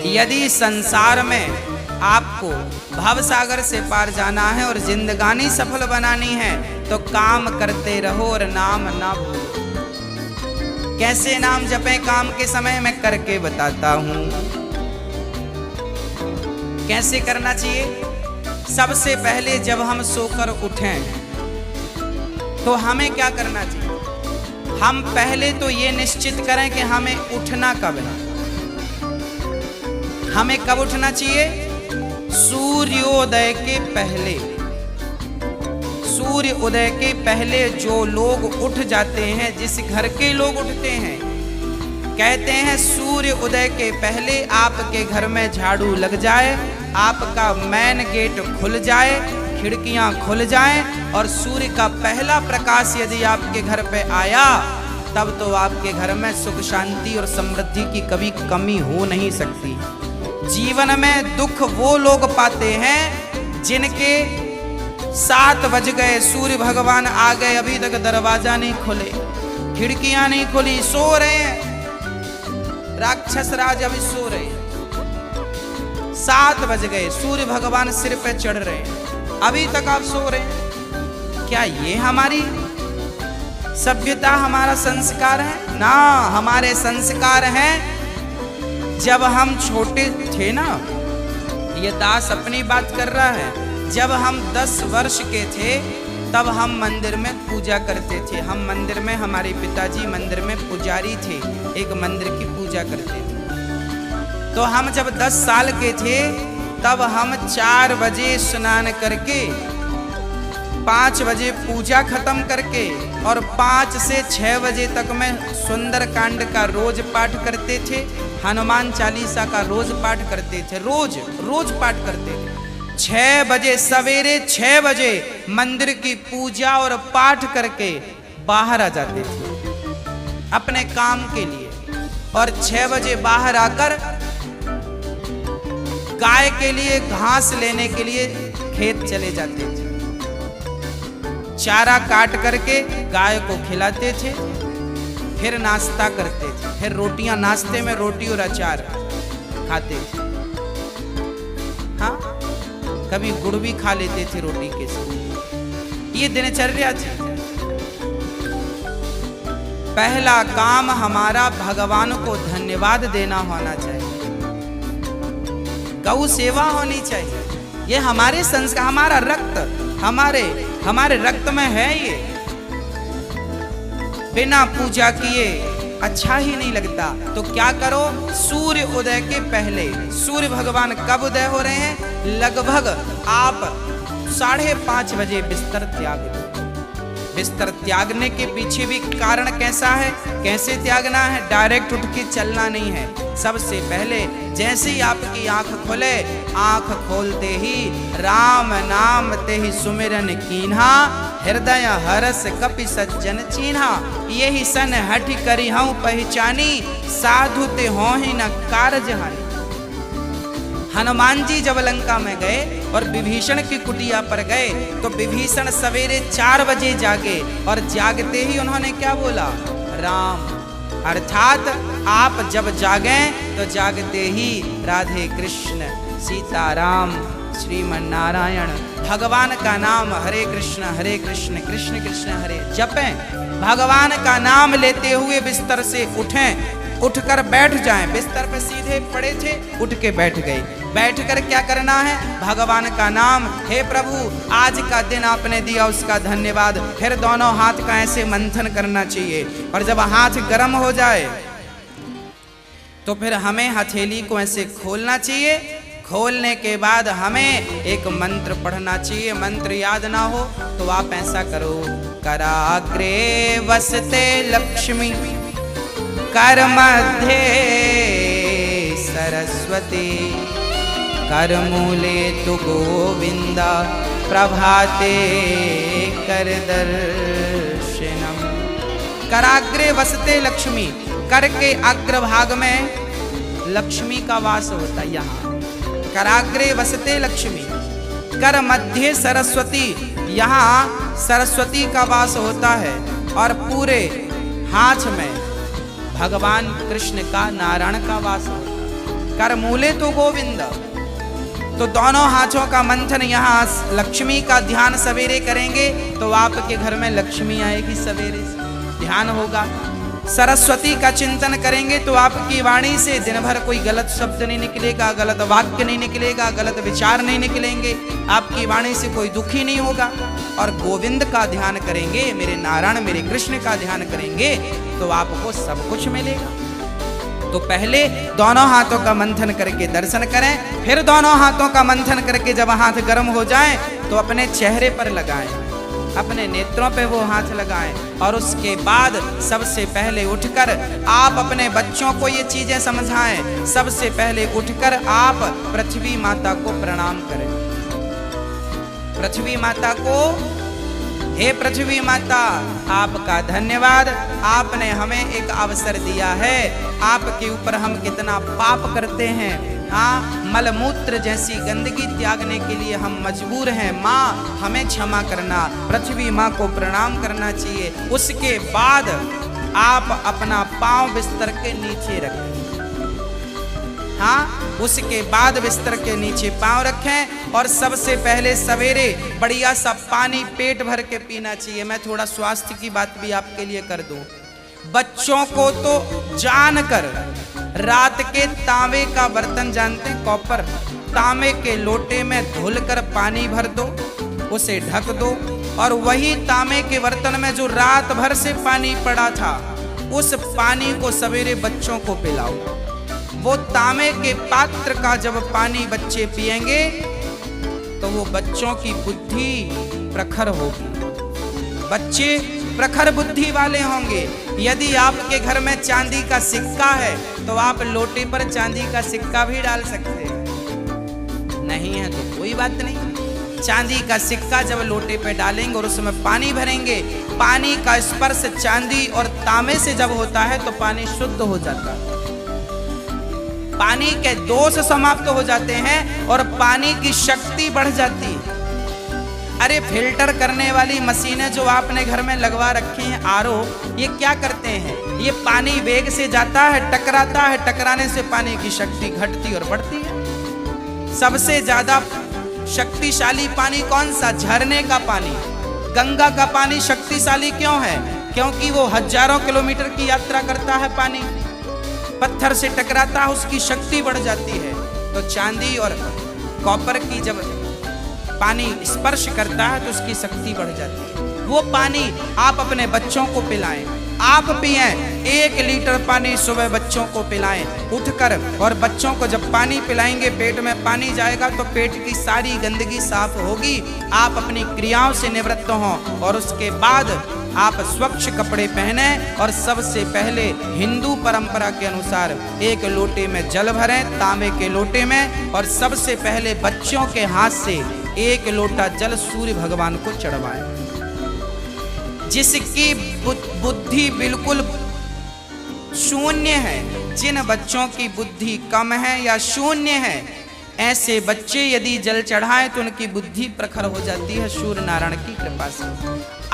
यदि संसार में आपको भव सागर से पार जाना है और जिंदगानी सफल बनानी है तो काम करते रहो और नाम ना भूलो। कैसे नाम जपें काम के समय मैं करके बताता हूं। कैसे करना चाहिए। सबसे पहले जब हम सोकर उठें तो हमें क्या करना चाहिए। हम पहले तो ये निश्चित करें कि हमें उठना कब है। हमें कब उठना चाहिए। सूर्योदय के पहले। सूर्य उदय के पहले जो लोग उठ जाते हैं, जिस घर के लोग उठते हैं, कहते हैं सूर्य उदय के पहले आपके घर में झाड़ू लग जाए, आपका मेन गेट खुल जाए, खिड़कियां खुल जाएं और सूर्य का पहला प्रकाश यदि आपके घर पे आया तब तो आपके घर में सुख शांति और समृद्धि की कभी कमी हो नहीं सकती। जीवन में दुख वो लोग पाते हैं जिनके 7 बज गए, सूर्य भगवान आ गए, अभी तक दरवाजा नहीं खुले, खिड़कियां नहीं खुली, सो रहे हैं। राक्षस राज अभी सो रहे हैं। 7 बज गए, सूर्य भगवान सिर पे चढ़ रहे हैं, अभी तक आप सो रहे हैं। क्या ये हमारी सभ्यता, हमारा संस्कार है? ना, हमारे संस्कार हैं जब हम छोटे थे ना। ये दास अपनी बात कर रहा है। जब हम 10 वर्ष के थे तब हम मंदिर में पूजा करते थे। हम मंदिर में, हमारे पिताजी मंदिर में पुजारी थे, एक मंदिर की पूजा करते थे। तो हम जब 10 साल के थे तब हम 4 बजे स्नान करके 5 बजे पूजा खत्म करके और 5 से 6 बजे तक में सुंदर कांड का रोज पाठ करते थे, हनुमान चालीसा का रोज पाठ करते थे, रोज पाठ करते थे। 6 बजे, सवेरे 6 बजे मंदिर की पूजा और पाठ करके बाहर आ जाते थे अपने काम के लिए और 6 बजे बाहर आकर गाय के लिए घास लेने के लिए खेत चले जाते थे। चारा काट करके गाय को खिलाते थे, फिर नाश्ता करते थे, फिर रोटियां, नाश्ते में रोटी और अचार खाते थे। हाँ, कभी गुड़ भी खा लेते थे रोटी के साथ। ये दिनचर्या थी। पहला काम हमारा भगवान को धन्यवाद देना होना चाहिए, गौ सेवा होनी चाहिए। ये हमारे संस्कार, हमारा रक्त, हमारे रक्त में है। ये बिना पूजा किए अच्छा ही नहीं लगता। तो क्या करो, सूर्य उदय के पहले, सूर्य भगवान कब उदय हो रहे हैं, लगभग आप 5:30 बजे बिस्तर त्याग दो। बिस्तर त्यागने के पीछे भी कारण कैसा है, कैसे त्यागना है। डायरेक्ट उठ के चलना नहीं है। सबसे पहले जैसे ही आपकी आंख खुले, आंख खोलते ही राम नाम ते ही सुमिरन कीन्हा, हृदय हरस कपि सज्जन चीन्हा। यही सन हठ करी हूँ पहचानी, साधु ते हो ही न कारज हानि। हनुमान जी जब लंका में गए और विभीषण की कुटिया पर गए तो विभीषण सवेरे 4 बजे जागे और जागते ही उन्होंने क्या बोला, राम। अर्थात आप जब जागें तो जागते ही राधे कृष्ण, सीताराम, श्रीमन नारायण, भगवान का नाम हरे कृष्ण कृष्ण कृष्ण हरे जपें। भगवान का नाम लेते हुए बिस्तर से उठें, उठकर बैठ जाएं। बिस्तर पे सीधे पड़े थे, उठ के बैठ गए। बैठकर क्या करना है, भगवान का नाम, हे प्रभु आज का दिन आपने दिया उसका धन्यवाद। फिर दोनों हाथ का ऐसे मंथन करना चाहिए और जब हाथ गर्म हो जाए तो फिर हमें हथेली को ऐसे खोलना चाहिए। खोलने के बाद हमें एक मंत्र पढ़ना चाहिए। मंत्र याद ना हो तो आप ऐसा करो, कराग्रे वसते लक्ष्मी, कर मध्य सरस्वती, कर मूले तु गोविंदा, प्रभाते कर दर्शनम। कराग्रे वसते लक्ष्मी, कर के अग्रभाग में लक्ष्मी का वास होता है। यहाँ कराग्रे वसते लक्ष्मी, कर मध्य सरस्वती, यहाँ सरस्वती का वास होता है और पूरे हाथ में भगवान कृष्ण का, नारायण का वास होता है। कर मूले तो गोविंद। तो दोनों हाथों का मंथन, यहाँ लक्ष्मी का ध्यान सवेरे करेंगे तो आपके घर में लक्ष्मी आएगी, सवेरे ध्यान होगा। सरस्वती का चिंतन करेंगे तो आपकी वाणी से दिन भर कोई गलत शब्द नहीं निकलेगा, गलत वाक्य नहीं निकलेगा, गलत विचार नहीं निकलेंगे, आपकी वाणी से कोई दुखी नहीं होगा। और गोविंद का ध्यान करेंगे, मेरे नारायण मेरे कृष्ण का ध्यान करेंगे तो आपको सब कुछ मिलेगा। तो पहले दोनों हाथों का मंथन करके दर्शन करें, फिर दोनों हाथों का मंथन करके जब हाथ गर्म हो जाए तो अपने चेहरे पर लगाएं, अपने नेत्रों पे वो हाथ लगाएं। और उसके बाद सबसे पहले उठकर आप अपने बच्चों को ये चीजें समझाएं। सबसे पहले उठकर आप पृथ्वी माता को प्रणाम करें। पृथ्वी माता को, हे पृथ्वी माता आपका धन्यवाद, आपने हमें एक अवसर दिया है। आपके ऊपर हम कितना पाप करते हैं, हाँ, मलमूत्र जैसी गंदगी त्यागने के लिए हम मजबूर हैं। माँ हमें क्षमा करना, पृथ्वी माँ को प्रणाम करना चाहिए। उसके बाद आप अपना पांव बिस्तर के नीचे रखें, हाँ, उसके बाद बिस्तर के नीचे पांव रखें। और सबसे पहले सवेरे बढ़िया सा पानी पेट भर के पीना चाहिए। मैं थोड़ा स्वास्थ्य की बात भी आपके लिए कर दूं। बच्चों को तो जानकर रात के तांबे का बर्तन जानते हैं, कॉपर, तांबे के लोटे में धुलकर पानी भर दो, उसे ढक दो और वही तांबे के बर्तन में जो रात भर से पानी पड़ा था उस पानी को सवेरे बच्चों को पिलाओ। वो तांबे के पात्र का जब पानी बच्चे पिएंगे तो वो बच्चों की बुद्धि प्रखर होगी, बच्चे प्रखर बुद्धि वाले होंगे। यदि आपके घर में चांदी का सिक्का है तो आप लोटे पर चांदी का सिक्का भी डाल सकते हैं, नहीं है तो कोई बात नहीं। चांदी का सिक्का जब लोटे पे डालेंगे और उसमें पानी भरेंगे, पानी का स्पर्श चांदी और तांबे से जब होता है तो पानी शुद्ध हो जाता है, पानी के दोष समाप्त हो जाते हैं और पानी की शक्ति बढ़ जाती है। अरे फिल्टर करने वाली मशीनें जो आपने घर में लगवा रखी हैं, आरओ, ये क्या करते हैं? ये पानी वेग से जाता है, टकराता है, टकराने से पानी की शक्ति घटती और बढ़ती है। सबसे ज्यादा शक्तिशाली पानी कौन सा? झरने का पानी। गंगा का पानी शक्तिशाली क्यों है? क्योंकि वो हजारों किलोमीटर की यात्रा करता है, पानी पत्थर से टकराता है, उसकी शक्ति बढ़ जाती है। तो चांदी और कॉपर की जब पानी स्पर्श करता है तो उसकी शक्ति बढ़ जाती है। वो पानी आप अपने बच्चों को पिलाएं, आप पिएं। 1 लीटर पानी सुबह बच्चों को पिलाएं उठकर। और बच्चों को जब पानी पिलाएंगे, पेट में पानी जाएगा तो पेट की सारी गंदगी साफ होगी, आप अपनी क्रियाओं से निवृत्त हों। और उसके बाद आप स्वच्छ कपड़े पहने और सबसे पहले हिंदू परंपरा के अनुसार 1 लोटे में जल भरें, तांबे के लोटे में, और सबसे पहले बच्चों के हाथ से 1 लोटा जल सूर्य भगवान को चढ़वाएं। जिसकी बुद्धि बिल्कुल शून्य है, जिन बच्चों की बुद्धि कम है या शून्य है, ऐसे बच्चे यदि जल चढ़ाएं तो उनकी बुद्धि प्रखर हो जाती है सूर्य नारायण की कृपा से।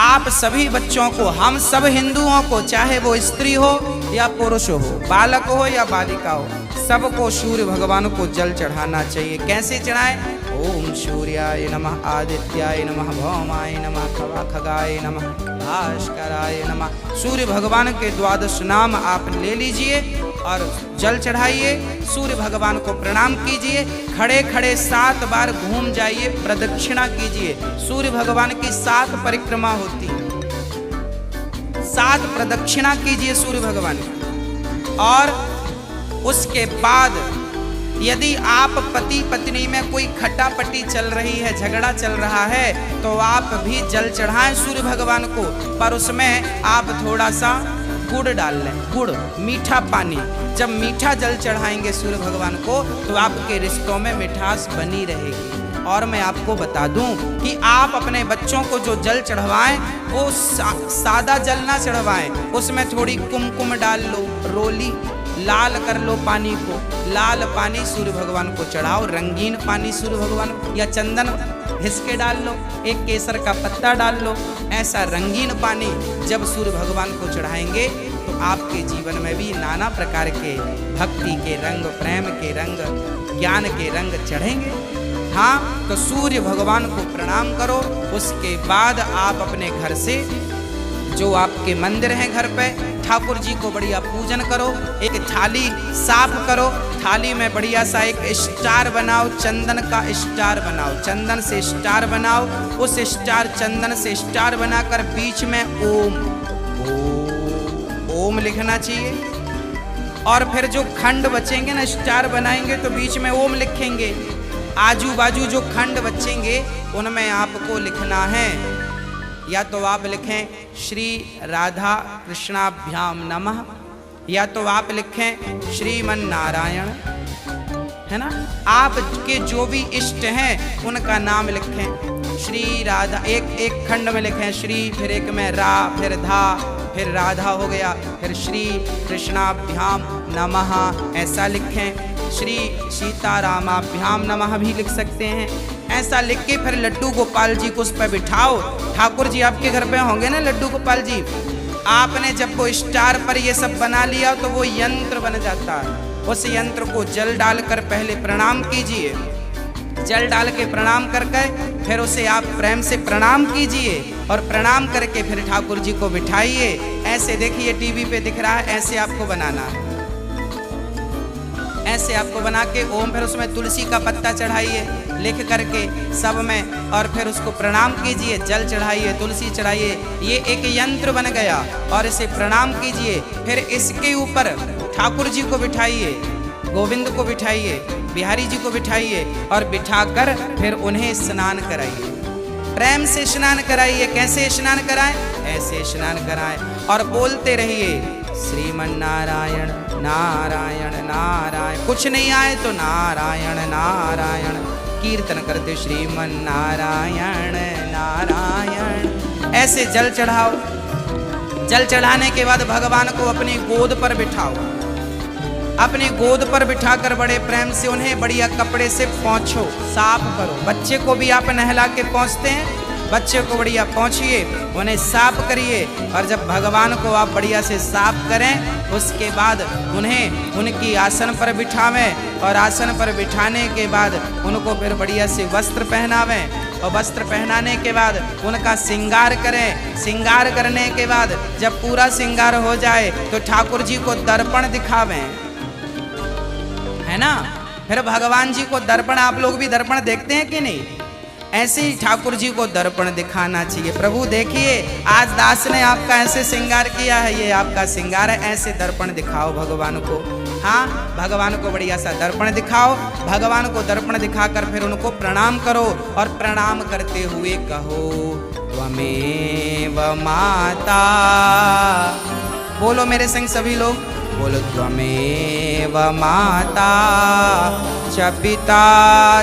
आप सभी बच्चों को, हम सब हिंदुओं को, चाहे वो स्त्री हो या पुरुष हो, बालक हो या बालिका हो, सबको सूर्य भगवान को जल चढ़ाना चाहिए। कैसे चढ़ाएं? ओम सूर्याय नमः, आदित्याय नमः, भौमाय नमः, खगाय नमः, भास्कराय नमः। सूर्य भगवान के 12 नाम आप ले लीजिए और जल चढ़ाइए, सूर्य भगवान को प्रणाम कीजिए। खड़े खड़े 7 बार घूम जाइए, प्रदक्षिणा कीजिए। सूर्य भगवान की 7 परिक्रमा होती है, 7 प्रदक्षिणा कीजिए सूर्य भगवान की। और उसके बाद यदि आप पति पत्नी में कोई खटापटी चल रही है, झगड़ा चल रहा है, तो आप भी जल चढ़ाएं सूर्य भगवान को। पर उसमें आप थोड़ा सा गुड़ डाल लें, गुड़, मीठा पानी। जब मीठा जल चढ़ाएंगे सूर्य भगवान को तो आपके रिश्तों में मिठास बनी रहेगी। और मैं आपको बता दूं कि आप अपने बच्चों को जो जल चढ़वाएं वो सादा जल ना चढ़वाएं, उसमें थोड़ी कुमकुम डाल लो, रोली लाल कर लो पानी को, लाल पानी सूर्य भगवान को चढ़ाओ। रंगीन पानी सूर्य भगवान को, या चंदन घिस के डाल लो, एक केसर का पत्ता डाल लो। ऐसा रंगीन पानी जब सूर्य भगवान को चढ़ाएंगे तो आपके जीवन में भी नाना प्रकार के भक्ति के रंग, प्रेम के रंग, ज्ञान के रंग चढ़ेंगे। हाँ, तो सूर्य भगवान को प्रणाम करो। उसके बाद आप अपने घर से जो आपके मंदिर हैं घर पे, ठाकुर जी को बढ़िया पूजन करो। एक थाली साफ करो, थाली में बढ़िया सा एक स्टार बनाओ, चंदन का स्टार बनाओ, चंदन से स्टार बनाओ। उस स्टार, चंदन से स्टार बनाकर बीच में ओम लिखना चाहिए। और फिर जो खंड बचेंगे ना, स्टार बनाएंगे तो बीच में ओम लिखेंगे। आजू बाजू जो खंड बचेंगे उनमें आपको लिखना है, या तो आप लिखें श्री राधा कृष्णाभ्याम नमः, या तो आप लिखें श्रीमन नारायण, है ना। आपके जो भी इष्ट हैं उनका नाम लिखें। श्री राधा, एक खंड में लिखें श्री, फिर एक में रा, फिर धा, फिर राधा हो गया, फिर श्री कृष्णाभ्याम नमः ऐसा लिखें। श्री सीतारामाभ्याम नमः भी लिख सकते हैं। ऐसा लिख के फिर लड्डू गोपाल जी को उस पर बिठाओ। ठाकुर जी आपके घर पे होंगे ना लड्डू गोपाल जी। आपने जब वो स्टार पर ये सब बना लिया तो वो यंत्र बन जाता है। उस यंत्र को जल डालकर पहले प्रणाम कीजिए। जल डाल के प्रणाम करके फिर उसे आप प्रेम से प्रणाम कीजिए, और प्रणाम करके फिर ठाकुर जी को बिठाइए। ऐसे देखिए टीवी पे दिख रहा है, ऐसे आपको बनाना है। ऐसे आपको बना के ओम, फिर उसमें तुलसी का पत्ता चढ़ाइए लिख करके सब में, और फिर उसको प्रणाम कीजिए। जल चढ़ाइए, तुलसी चढ़ाइए। ये एक यंत्र बन गया, और इसे प्रणाम कीजिए। फिर इसके ऊपर ठाकुर जी को बिठाइए, गोविंद को बिठाइए, बिहारी जी को बिठाइए, और बिठाकर फिर उन्हें स्नान कराइए। प्रेम से स्नान कराइए। कैसे स्नान कराएं? ऐसे स्नान कराएं, और बोलते रहिए श्रीमन नारायण नारायण नारायण। कुछ नहीं आए तो नारायण नारायण कीर्तन करते श्रीमन नारायण नारायण। ऐसे जल चढ़ाओ। जल चढ़ाने के बाद भगवान को अपनी गोद पर बिठाओ। अपनी गोद पर बिठाकर बड़े प्रेम से उन्हें बढ़िया कपड़े से पोंछो, साफ करो। बच्चे को भी आप नहला के पोंछते हैं, बच्चे को बढ़िया पोंछिए, उन्हें साफ करिए। और जब भगवान को आप बढ़िया से साफ करें, उसके बाद उन्हें उनकी आसन पर बिठावें, और आसन पर बिठाने के बाद उनको फिर बढ़िया से वस्त्र पहनावें, और वस्त्र पहनाने के बाद उनका श्रृंगार करें। श्रृंगार करने के बाद जब पूरा श्रृंगार हो जाए तो ठाकुर जी को दर्पण दिखावें, है ना। फिर भगवान जी को दर्पण, आप लोग भी दर्पण देखते हैं कि नहीं? ऐसे ही ठाकुर जी को दर्पण दिखाना चाहिए। प्रभु देखिए आज दास ने आपका ऐसे श्रृंगार किया है, ये आपका श्रृंगार है, ऐसे दर्पण दिखाओ भगवान को। हाँ, भगवान को बढ़िया सा दर्पण दिखाओ। भगवान को दर्पण दिखाकर फिर उनको प्रणाम करो, और प्रणाम करते हुए कहो त्वमेव माता। बोलो मेरे संग सभी लोग, बोलो त्वमेव माता च पिता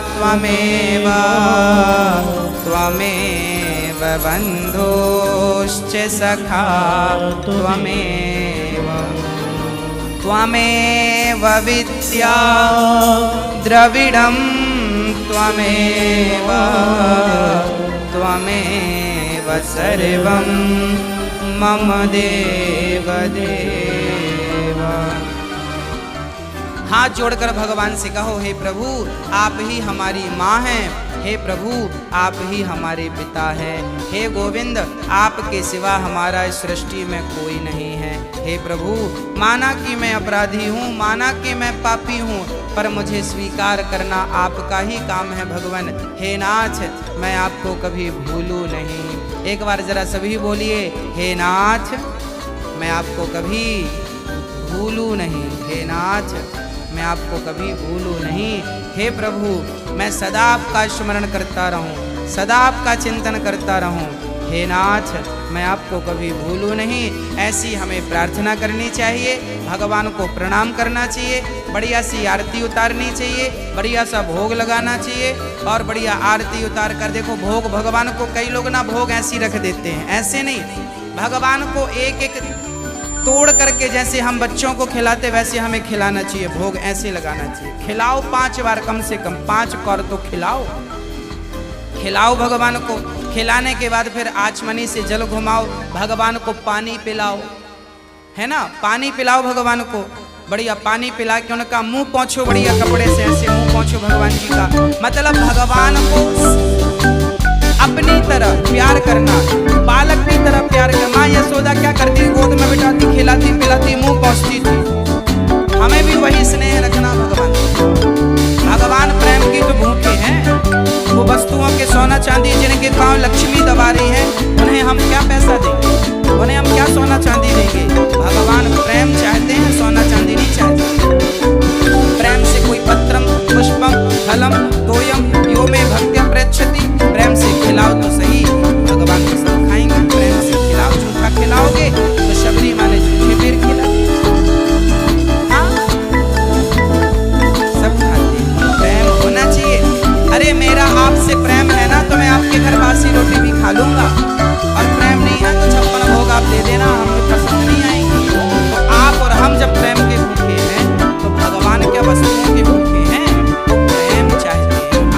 त्वमेव, त्वमेव बन्धुश्च सखा त्वमेव, त्वमेव विद्या द्रविडं त्वमेव, त्वमेव सर्वं मम देव देव। हाथ जोड़कर भगवान से कहो, हे प्रभु आप ही हमारी माँ हैं, हे प्रभु आप ही हमारे पिता हैं, हे गोविंद आपके सिवा हमारा इस सृष्टि में कोई नहीं है। हे प्रभु माना कि मैं अपराधी हूँ, माना कि मैं पापी हूँ, पर मुझे स्वीकार करना आपका ही काम है भगवान। हे नाथ मैं आपको कभी भूलूँ नहीं। एक बार जरा सभी बोलिए, हे नाथ मैं आपको कभी भूलूँ नहीं, हे नाथ मैं आपको कभी भूलूँ नहीं। हे प्रभु मैं सदा आपका स्मरण करता रहूं, सदा आपका चिंतन करता रहूं। हे नाथ मैं आपको कभी भूलूँ नहीं। ऐसी हमें प्रार्थना करनी चाहिए, भगवान को प्रणाम करना चाहिए, बढ़िया सी आरती उतारनी चाहिए, बढ़िया सा भोग लगाना चाहिए, और बढ़िया आरती उतार कर देखो भोग भगवान को, कई लोग ना भोग ऐसी रख देते हैं, ऐसे नहीं, भगवान को एक एक तोड़ करके जैसे हम बच्चों को खिलाते वैसे हमें खिलाना चाहिए, भोग ऐसे लगाना चाहिए। खिलाओ 5 बार, कम से कम 5 कौर तो खिलाओ, खिलाओ भगवान को। खिलाने के बाद फिर आचमनी से जल घुमाओ, भगवान को पानी पिलाओ, है ना, पानी पिलाओ भगवान को, बढ़िया पानी पिला के उनका मुंह पोंछो बढ़िया कपड़े से, ऐसे मुंह पोंछो भगवान जी का। मतलब भगवान को अपनी तरह प्यार करना, बालक की तरह प्यार करना। माँ यशोदा क्या करती, गोद में बिठाती, खिलाती पिलाती, मुंह पोंछती थी। हमें भी वही स्नेह रखना भगवान। भगवान प्रेम की तो भूखे हैं। वो वस्तुओं के सोना चांदी जिनके पांव लक्ष्मी दबा रही है, उन्हें हम क्या पैसा देंगे, उन्हें हम क्या सोना चांदी देंगे। भगवान प्रेम चाहते हैं, सोना चांदी नहीं चाहते। प्रेम से कोई पत्रम पुष्पम फलम तोयम यो में भक्त्या प्रेक्षति, प्रेम से खिलाओ तो सही।